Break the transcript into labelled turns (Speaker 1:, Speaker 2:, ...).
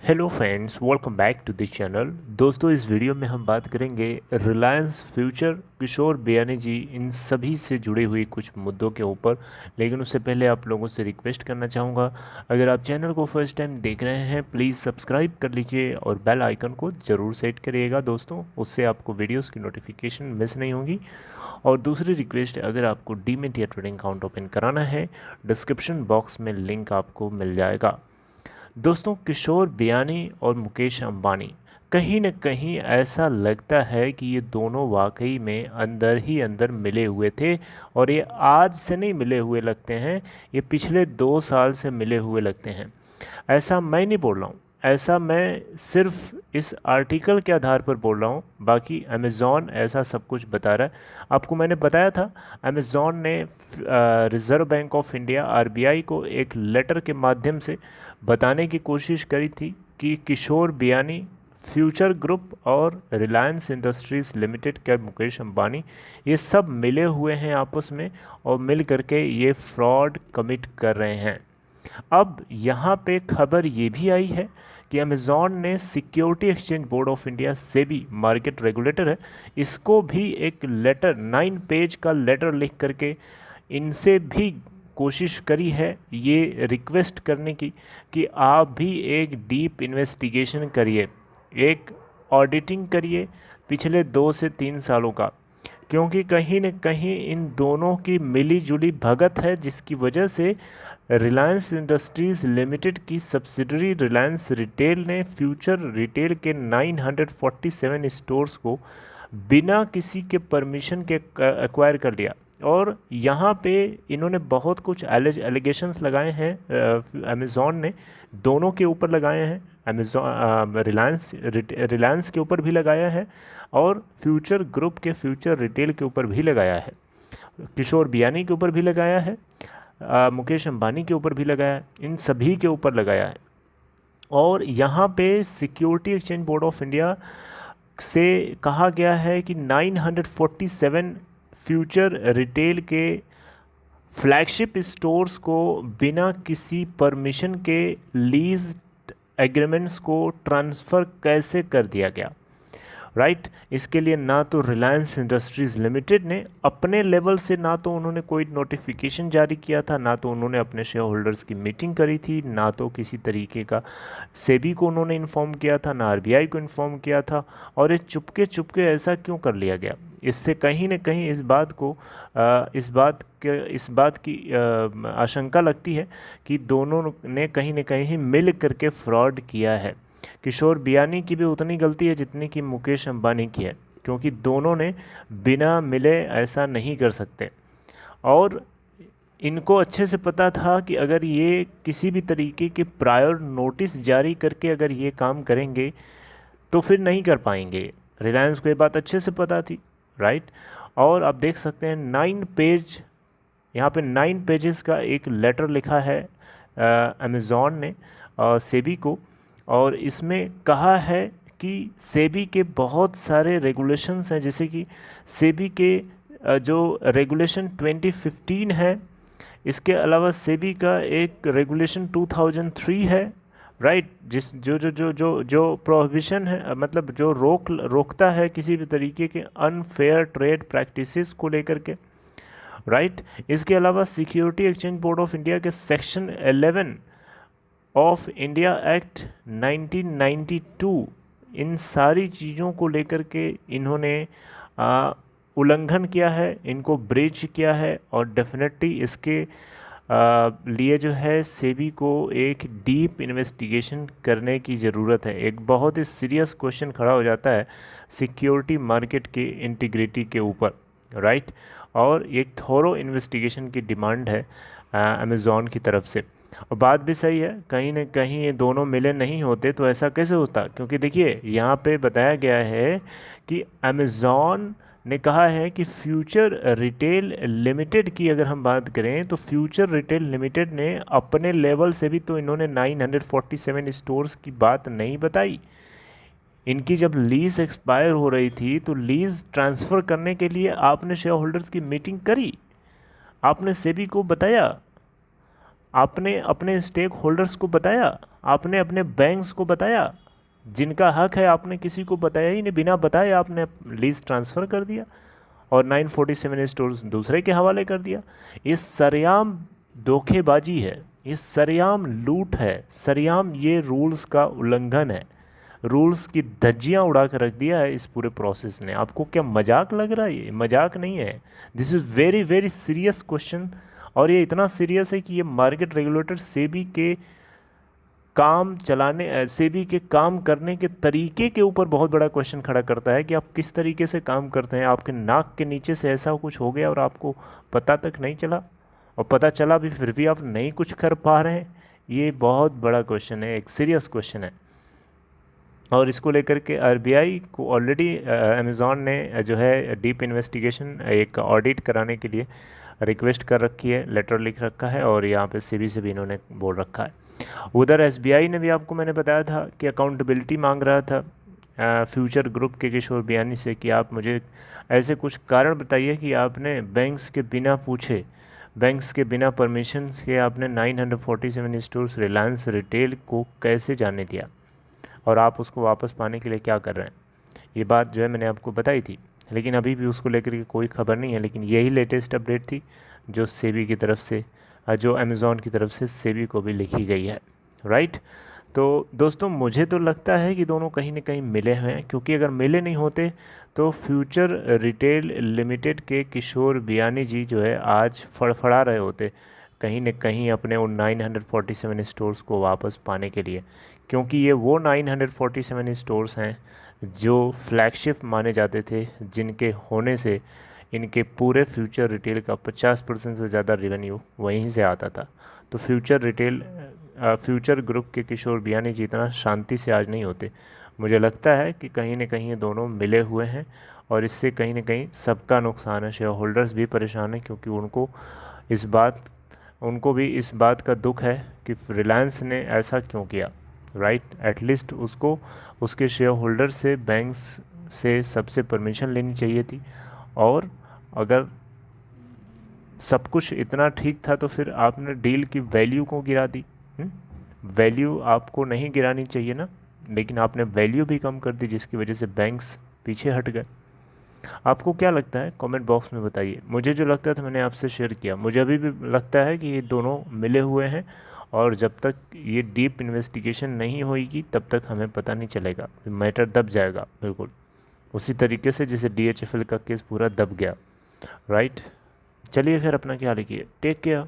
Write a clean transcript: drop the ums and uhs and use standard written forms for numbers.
Speaker 1: Hello friends, welcome back to this channel. दोस्तों, इस video में हम बात करेंगे रिलायंस फ्यूचर, किशोर बियानी जी, इन सभी से जुड़ी हुई कुछ मुद्दों के ऊपर। लेकिन उससे पहले आप लोगों से रिक्वेस्ट करना चाहूँगा, अगर आप चैनल को फर्स्ट टाइम देख रहे हैं प्लीज़ सब्सक्राइब कर लीजिए और बेल आइकन को ज़रूर सेट करिएगा दोस्तों, उससे आपको वीडियोज़ की नोटिफिकेशन मिस नहीं होगी। और दूसरी रिक्वेस्ट, अगर आपको डीमैट या ट्रेडिंग अकाउंट ओपन कराना है, डिस्क्रिप्शन बॉक्स में लिंक आपको मिल जाएगा। दोस्तों, किशोर बियानी और मुकेश अंबानी, कहीं न कहीं ऐसा लगता है कि ये दोनों वाकई में अंदर ही अंदर मिले हुए थे। और ये आज से नहीं मिले हुए लगते हैं, ये पिछले 2 साल से मिले हुए लगते हैं। ऐसा मैं नहीं बोल रहा हूँ, ऐसा मैं सिर्फ इस आर्टिकल के आधार पर बोल रहा हूँ। बाकी अमेज़ॉन ऐसा सब कुछ बता रहा है। आपको मैंने बताया था, अमेज़ॉन ने reserve bank of India RBI को एक लेटर के माध्यम से बताने की कोशिश करी थी कि किशोर बियानी, फ्यूचर ग्रुप और रिलायंस इंडस्ट्रीज़ लिमिटेड के मुकेश अंबानी, ये सब मिले हुए हैं आपस में और मिल करके ये फ्रॉड कमिट कर रहे हैं। अब यहाँ पे खबर ये भी आई है कि अमेज़ॉन ने security exchange board of India, SEBI market regulator है, इसको भी एक लेटर 9 पेज का लेटर लिख करके इनसे भी कोशिश करी है ये रिक्वेस्ट करने की कि आप भी एक डीप इन्वेस्टिगेशन करिए, एक ऑडिटिंग करिए पिछले 2 से 3 सालों का। क्योंकि कहीं न कहीं इन दोनों की मिली जुली भगत है, जिसकी वजह से रिलायंस इंडस्ट्रीज़ लिमिटेड की सब्सिडरी रिलायंस रिटेल ने फ्यूचर रिटेल के 947 स्टोर्स को बिना किसी के परमिशन के एक्वायर कर लिया। और यहाँ पे इन्होंने बहुत कुछ एलिगेशंस लगाए हैं, अमेज़ॉन ने दोनों के ऊपर लगाए हैं। अमेज़ॉन रिलायंस के ऊपर भी लगाया है और फ्यूचर ग्रुप के फ्यूचर रिटेल के ऊपर भी लगाया है, किशोर बियानी के ऊपर भी लगाया है, मुकेश अंबानी के ऊपर भी लगाया है, इन सभी के ऊपर लगाया है। और यहाँ पे security exchange board of India से कहा गया है कि 947 फ्यूचर रिटेल के फ्लैगशिप स्टोर्स को बिना किसी परमिशन के लीज एग्रीमेंट्स को ट्रांसफ़र कैसे कर दिया गया। राइट, इसके लिए ना तो रिलायंस इंडस्ट्रीज़ लिमिटेड ने अपने लेवल से, ना तो उन्होंने कोई नोटिफिकेशन जारी किया था, ना तो उन्होंने अपने शेयर होल्डर्स की मीटिंग करी थी, ना तो किसी तरीके का सेबी को उन्होंने इन्फॉर्म किया था, ना आरबीआई को इन्फॉर्म किया था। और ये चुपके चुपके ऐसा क्यों कर लिया गया? इससे कहीं न कहीं इस बात की आशंका लगती है कि दोनों ने कहीं न कहीं मिल करके फ्रॉड किया है। किशोर बियानी की भी उतनी गलती है जितनी कि मुकेश अंबानी की है, क्योंकि दोनों ने बिना मिले ऐसा नहीं कर सकते। और इनको अच्छे से पता था कि अगर ये किसी भी तरीके के प्रायर नोटिस जारी करके अगर ये काम करेंगे तो फिर नहीं कर पाएंगे। रिलायंस को ये बात अच्छे से पता थी। राइट, और आप देख सकते हैं 9 पेज, यहाँ पे 9 पेजेस का एक लेटर लिखा है अमेज़ॉन ने सेबी को। और इसमें कहा है कि सेबी के बहुत सारे रेगुलेशंस हैं, जैसे कि सेबी के जो रेगुलेशन 2015 है, इसके अलावा सेबी का एक रेगुलेशन 2003 है। राइट, जिस जो जो जो जो जो प्रोहिबिशन है, मतलब जो रोकता है किसी भी तरीके के अनफेयर ट्रेड प्रैक्टिसेस को लेकर के। राइट, इसके अलावा security exchange board of India के सेक्शन 11 ऑफ इंडिया एक्ट 1992, इन सारी चीज़ों को लेकर के इन्होंने उल्लंघन किया है, इनको ब्रीच किया है। और डेफिनेटली इसके लिए जो है सेबी को एक डीप इन्वेस्टिगेशन करने की ज़रूरत है। एक बहुत ही सीरियस क्वेश्चन खड़ा हो जाता है सिक्योरिटी मार्केट के इंटीग्रिटी के ऊपर। राइट, और एक थोरो इन्वेस्टिगेशन की डिमांड है अमेज़ॉन की तरफ से। और बात भी सही है, कहीं न कहीं ये दोनों मिले नहीं होते तो ऐसा कैसे होता? क्योंकि देखिए यहाँ पे बताया गया है कि अमेज़ॉन ने कहा है कि फ्यूचर रिटेल लिमिटेड की अगर हम बात करें तो फ्यूचर रिटेल लिमिटेड ने अपने लेवल से भी तो इन्होंने 947 स्टोर्स की बात नहीं बताई। इनकी जब लीज एक्सपायर हो रही थी तो लीज ट्रांसफ़र करने के लिए आपने शेयर होल्डर्स की मीटिंग करी, आपने सेबी को बताया, आपने अपने स्टेक होल्डर्स को बताया, आपने अपने बैंक्स को बताया, जिनका हक है आपने किसी को बताया ही नहीं, बिना बताए आपने लीज ट्रांसफ़र कर दिया और 947 स्टोर्स दूसरे के हवाले कर दिया। ये सरेआम धोखेबाजी है, ये सरेआम लूट है, सरेआम ये रूल्स का उल्लंघन है, रूल्स की धज्जियाँ उड़ा कर रख दिया है इस पूरे प्रोसेस ने। आपको क्या मजाक लग रहा है? ये मजाक नहीं है, this is very very serious question. और ये इतना सीरियस है कि ये मार्केट रेगुलेटर सेबी के काम चलाने, सेबी के काम करने के तरीके के ऊपर बहुत बड़ा क्वेश्चन खड़ा करता है कि आप किस तरीके से काम करते हैं। आपके नाक के नीचे से ऐसा कुछ हो गया और आपको पता तक नहीं चला, और पता चला भी फिर भी आप नहीं कुछ कर पा रहे हैं। ये बहुत बड़ा क्वेश्चन है, एक सीरियस क्वेश्चन है। और इसको लेकर के आरबीआई को ऑलरेडी अमेज़ॉन ने जो है डीप इन्वेस्टिगेशन, एक ऑडिट कराने के लिए रिक्वेस्ट कर रखी है, लेटर लिख रखा है, और यहाँ पे सेबी से भी इन्होंने बोल रखा है। उधर एसबीआई ने भी आपको मैंने बताया था कि अकाउंटेबिलिटी मांग रहा था फ्यूचर ग्रुप के किशोर बियानी से कि आप मुझे ऐसे कुछ कारण बताइए कि आपने बैंक्स के बिना पूछे, बैंक्स के बिना परमिशन के आपने 947 स्टोर्स रिलायंस रिटेल को कैसे जाने दिया, और आप उसको वापस पाने के लिए क्या कर रहे हैं। ये बात जो है मैंने आपको बताई थी, लेकिन अभी भी उसको लेकर के कोई खबर नहीं है। लेकिन यही लेटेस्ट अपडेट थी जो सेबी की तरफ से, जो अमेज़ॉन की तरफ से सेबी को भी लिखी गई है, राइट। तो दोस्तों मुझे तो लगता है कि दोनों कहीं ना कहीं मिले हैं, क्योंकि अगर मिले नहीं होते तो फ्यूचर रिटेल लिमिटेड के किशोर बियानी जी जो है आज फड़फड़ा रहे होते कहीं न कहीं अपने उन 947 स्टोर्स को वापस पाने के लिए, क्योंकि ये वो 947 स्टोर्स हैं जो फ्लैगशिप माने जाते थे, जिनके होने से इनके पूरे फ्यूचर रिटेल का 50% से ज़्यादा रेवेन्यू वहीं से आता था। तो फ्यूचर ग्रुप के किशोर बियानी जी इतना शांति से आज नहीं होते। मुझे लगता है कि कहीं ना कहीं ये दोनों मिले हुए हैं, और इससे कहीं ना कहीं सबका नुकसान है। शेयर होल्डर्स भी परेशान हैं, क्योंकि उनको भी इस बात का दुख है कि रिलायंस ने ऐसा क्यों किया, राइट। एटलीस्ट उसको उसके शेयर होल्डर से, बैंक्स से सबसे परमिशन लेनी चाहिए थी। और अगर सब कुछ इतना ठीक था तो फिर आपने डील की वैल्यू को गिरा दी। वैल्यू आपको नहीं गिरानी चाहिए ना, लेकिन आपने वैल्यू भी कम कर दी, जिसकी वजह से बैंक्स पीछे हट गए। आपको क्या लगता है कमेंट बॉक्स में बताइए। मुझे जो लगता था मैंने आपसे शेयर किया। मुझे अभी भी लगता है कि ये दोनों मिले हुए हैं, और जब तक ये डीप इन्वेस्टिगेशन नहीं होगी तब तक हमें पता नहीं चलेगा, मैटर दब जाएगा बिल्कुल उसी तरीके से जैसे DHFL का केस पूरा दब गया, राइट। चलिए फिर अपना ख्याल रखिए, टेक केयर।